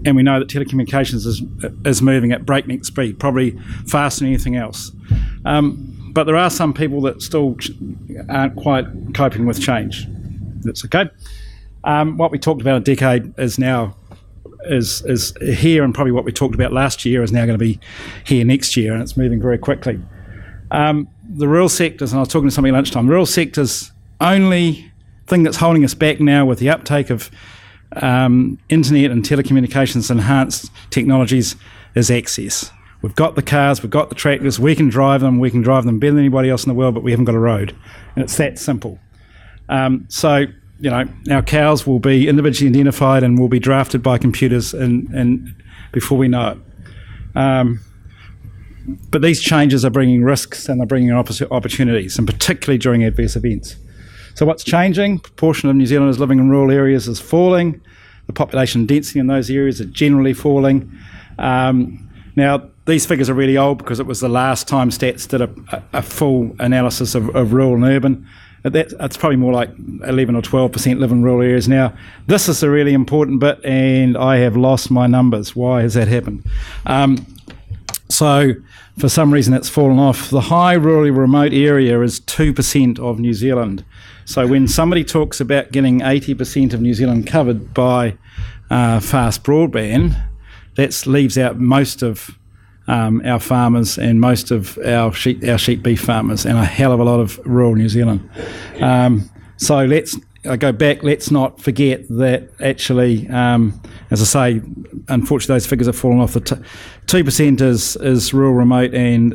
and we know that telecommunications is moving at breakneck speed, probably faster than anything else. But there are some people that still aren't quite coping with change. That's okay. What we talked about a decade is now is here, and probably what we talked about last year is now going to be here next year, and it's moving very quickly. The rural sectors, and I was talking to somebody at lunchtime, the rural sectors only thing that's holding us back now with the uptake of internet and telecommunications enhanced technologies is access. We've got the cars, we've got the tractors, we can drive them better than anybody else in the world, but we haven't got a road. And it's that simple. So, our cows will be individually identified and will be drafted by computers and before we know it. But these changes are bringing risks and they're bringing opportunities, and particularly during adverse events. So what's changing? Proportion of New Zealanders living in rural areas is falling. The population density in those areas are generally falling. Now, these figures are really old because it was the last time Stats did a full analysis of rural and urban. It's probably more like 11 or 12% live in rural areas now. This is the really important bit, and I have lost my numbers. Why has that happened? So for some reason it's fallen off. The high rurally remote area is 2% of New Zealand. So when somebody talks about getting 80% of New Zealand covered by fast broadband, that leaves out most of our farmers and most of our sheep beef farmers and a hell of a lot of rural New Zealand. So I go back, let's not forget that actually, as I say, unfortunately those figures have fallen off. The 2% is rural remote and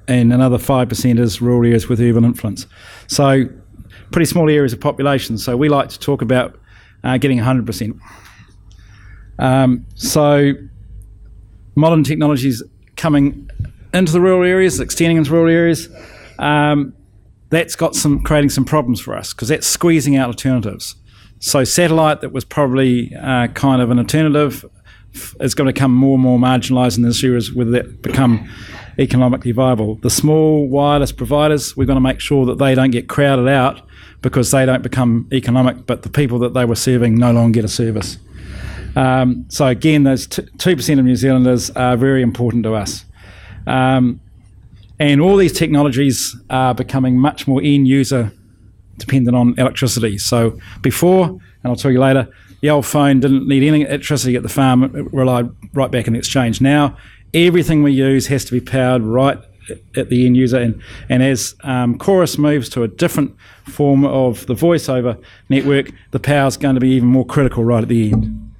another 5% is rural areas with urban influence. So pretty small areas of population. So we like to talk about getting 100%. So modern technologies coming into the rural areas, extending into rural areas, that's got creating some problems for us because that's squeezing out alternatives. So satellite, that was probably kind of an alternative, is going to become more and more marginalised in this area whether that become economically viable. The small wireless providers, we're going to make sure that they don't get crowded out because they don't become economic, but the people that they were serving no longer get a service. So again, those 2% of New Zealanders are very important to us. And all these technologies are becoming much more end-user dependent on electricity. So before, and I'll tell you later, the old phone didn't need any electricity at the farm, it relied right back in the exchange. Now, everything we use has to be powered right at the end user, and as Chorus moves to a different form of the voice over network, the power's going to be even more critical right at the end.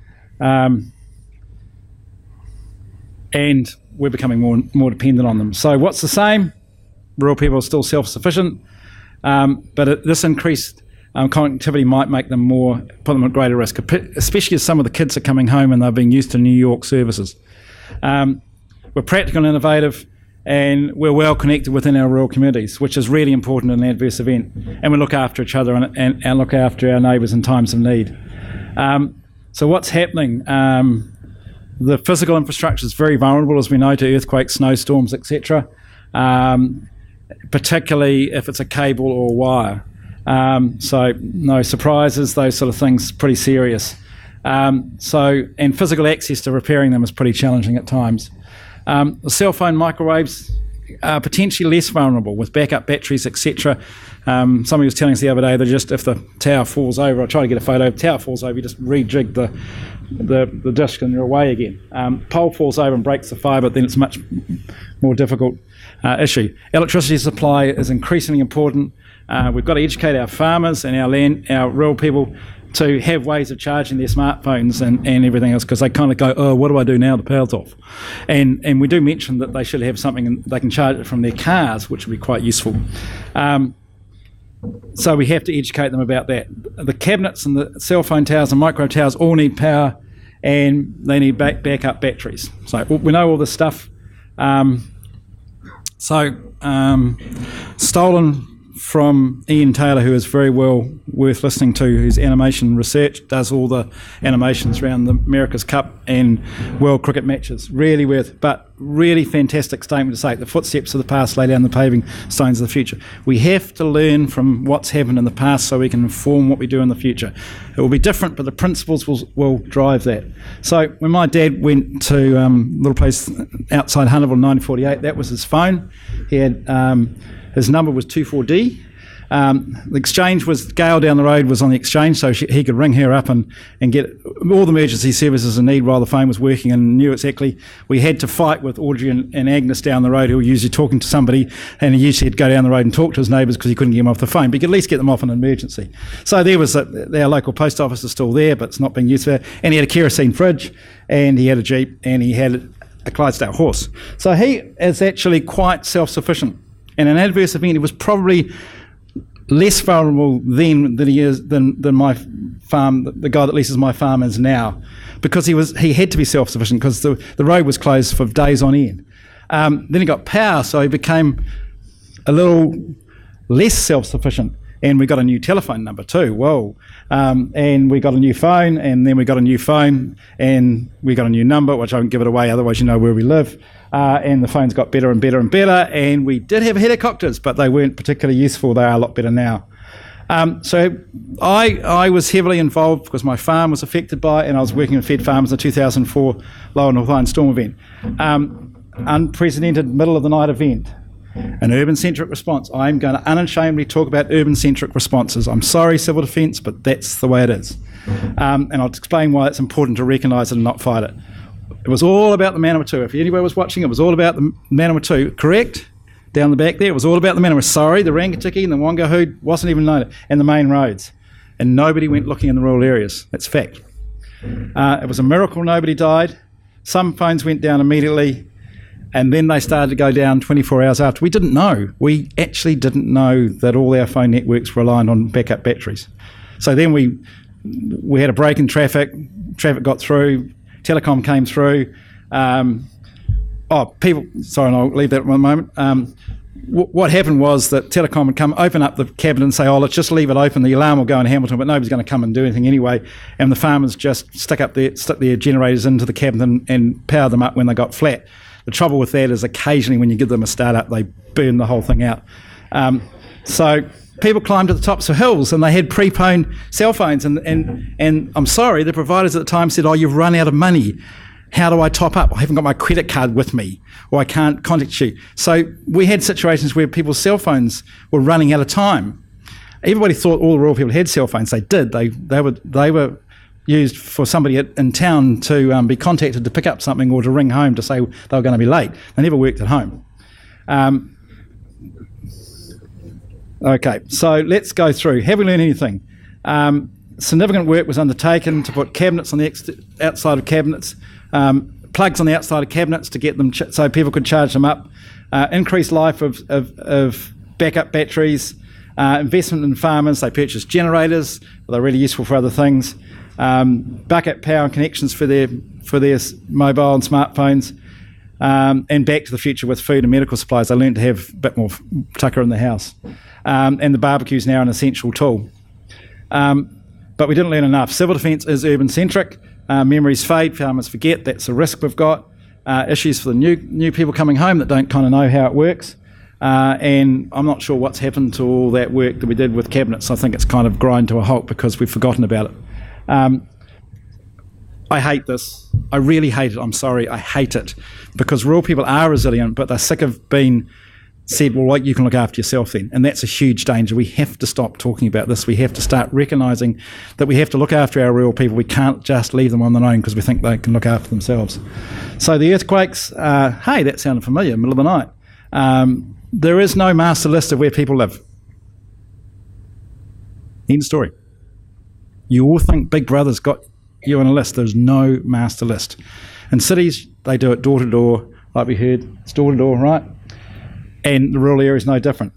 And we're becoming more dependent on them. So what's the same? Rural people are still self-sufficient, but this increased connectivity might make them put them at greater risk, especially as some of the kids are coming home and they're being used to New York services. We're practical and innovative, and we're well connected within our rural communities, which is really important in an adverse event. And we look after each other and look after our neighbours in times of need. So what's happening? The physical infrastructure is very vulnerable, as we know, to earthquakes, snowstorms, etc., particularly if it's a cable or wire. So no surprises, those sort of things, pretty serious. And physical access to repairing them is pretty challenging at times. The cell phone microwaves are potentially less vulnerable with backup batteries, etc. Somebody was telling us the other day that just if the tower falls over, I try to get a photo, if the tower falls over, you just rejig the disc and you're away again. Pole falls over and breaks the fibre, then it's a much more difficult issue. Electricity supply is increasingly important. We've got to educate our farmers and our rural people to have ways of charging their smartphones and everything else, because they kind of go, oh, what do I do now? The power's off. And we do mention that they should have something and they can charge it from their cars, which would be quite useful. So we have to educate them about that. The cabinets and the cell phone towers and micro towers all need power, and they need backup batteries. So we know all this stuff. Stolen from Ian Taylor, who is very well worth listening to, who's animation research, does all the animations around the America's Cup and World Cricket matches. Really fantastic statement to say. The footsteps of the past lay down the paving stones of the future. We have to learn from what's happened in the past so we can inform what we do in the future. It will be different, but the principles will drive that. So when my dad went to a little place outside Hunterville in 1948, that was his phone. He had his number was 24D. The exchange was, Gail down the road was on the exchange, so he could ring her up and get all the emergency services in need while the phone was working, and knew exactly. We had to fight with Audrey and Agnes down the road, who were usually talking to somebody, and he usually had to go down the road and talk to his neighbours because he couldn't get them off the phone, but he could at least get them off in an emergency. So there was our local post office is still there, but it's not being used for that. And he had a kerosene fridge, and he had a Jeep, and he had a Clydesdale horse. So he is actually quite self-sufficient. In an adverse event, he was probably less vulnerable then than he is than my farm, the guy that leases my farm is now, because he had to be self-sufficient because the road was closed for days on end. Then he got power, so he became a little less self-sufficient. And we got a new telephone number too. Whoa. And we got a new phone, and then we got a new phone, and we got a new number, which I won't give it away, otherwise you know where we live. And the phones got better and better and better. And we did have helicopters, but they weren't particularly useful. They are a lot better now. So I was heavily involved because my farm was affected by it, and I was working with Fed Farmers in the 2004 Lower North Island storm event. Unprecedented middle of the night event. An urban-centric response. I'm going to unashamedly talk about urban-centric responses. I'm sorry, civil defence, but that's the way it is. And I'll explain why it's important to recognise it and not fight it. It was all about the Manawatu. If anybody was watching, it was all about the Manawatu, correct? Down the back there, it was all about the Manawatu. Sorry, the Rangitikei and the Wangahood wasn't even known, and the main roads. And nobody went looking in the rural areas. That's fact. It was a miracle nobody died. Some phones went down immediately, and then they started to go down 24 hours after. We didn't know. We actually didn't know that all our phone networks relied on backup batteries. So then we had a break in traffic. Traffic got through. Telecom came through. People. Sorry, and I'll leave that for a moment. What happened was that Telecom would come, open up the cabinet and say, let's just leave it open. The alarm will go in Hamilton, but nobody's going to come and do anything anyway. And the farmers just stick their generators into the cabinet and power them up when they got flat. The trouble with that is occasionally when you give them a start-up, they burn the whole thing out. So people climbed to the tops of hills and they had preponed cell phones. And I'm sorry, the providers at the time said, you've run out of money. How do I top up? I haven't got my credit card with me, or I can't contact you. So we had situations where people's cell phones were running out of time. Everybody thought all the rural people had cell phones. They did. They were used for somebody in town to be contacted to pick up something or to ring home to say they were going to be late. They never worked at home. Okay, so let's go through. Have we learned anything? Significant work was undertaken to put cabinets on the outside of cabinets, plugs on the outside of cabinets to get them so people could charge them up, increased life of backup batteries, investment in farmers. They purchased generators. They're really useful for other things. Backup power and connections for their mobile and smartphones, and Back to the Future with food and medical supplies. They learned to have a bit more tucker in the house. And the barbecue is now an essential tool. But we didn't learn enough. Civil defence is urban-centric. Memories fade, farmers forget. That's a risk we've got. Issues for the new people coming home that don't kind of know how it works. And I'm not sure what's happened to all that work that we did with cabinets. I think it's kind of grind to a halt because we've forgotten about it. I hate this. I really hate it. I'm sorry. I hate it because rural people are resilient, but they're sick of being said, you can look after yourself then. And that's a huge danger. We have to stop talking about this. We have to start recognising that we have to look after our rural people. We can't just leave them on their own because we think they can look after themselves. So the earthquakes, hey, that sounded familiar, middle of the night. There is no master list of where people live. End of story. You all think Big Brother's got you on a list. There's no master list. In cities, they do it door to door, like we heard. It's door to door, right? And the rural area is no different.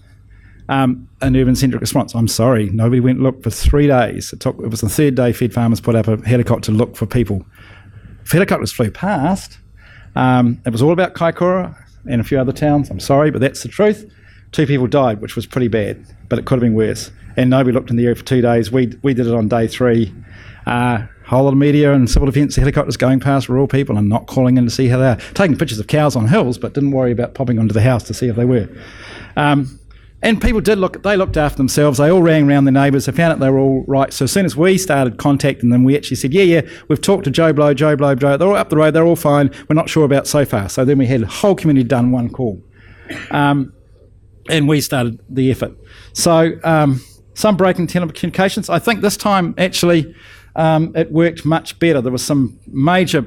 An urban-centric response. I'm sorry, nobody went and looked for 3 days. It was the third day Fed Farmers put up a helicopter to look for people. Helicopters flew past. It was all about Kaikoura and a few other towns. I'm sorry, but that's the truth. 2 people died, which was pretty bad, but it could have been worse. And nobody looked in the area for 2 days. We did it on day 3. Whole lot of media and civil defence helicopters going past rural people and not calling in to see how they are. Taking pictures of cows on hills, but didn't worry about popping onto the house to see if they were. And people did they looked after themselves. They all rang around their neighbours. They found out they were all right. So as soon as we started contacting them, we actually said, yeah, we've talked to Joe Blow. They're all up the road. They're all fine. We're not sure about so far. So then we had the whole community done one call. And we started the effort. So some breaking telecommunications. I think this time, actually, it worked much better. There was some major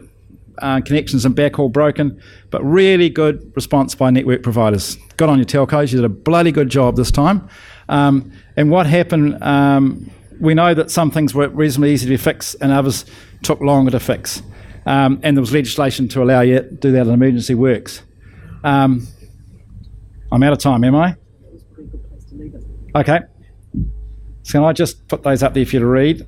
connections and backhaul broken, but really good response by network providers. Got on your telcos, you did a bloody good job this time. And what happened, we know that some things were reasonably easy to fix and others took longer to fix. And there was legislation to allow you to do that in emergency works. I'm out of time, am I? Okay. So can I just put those up there for you to read?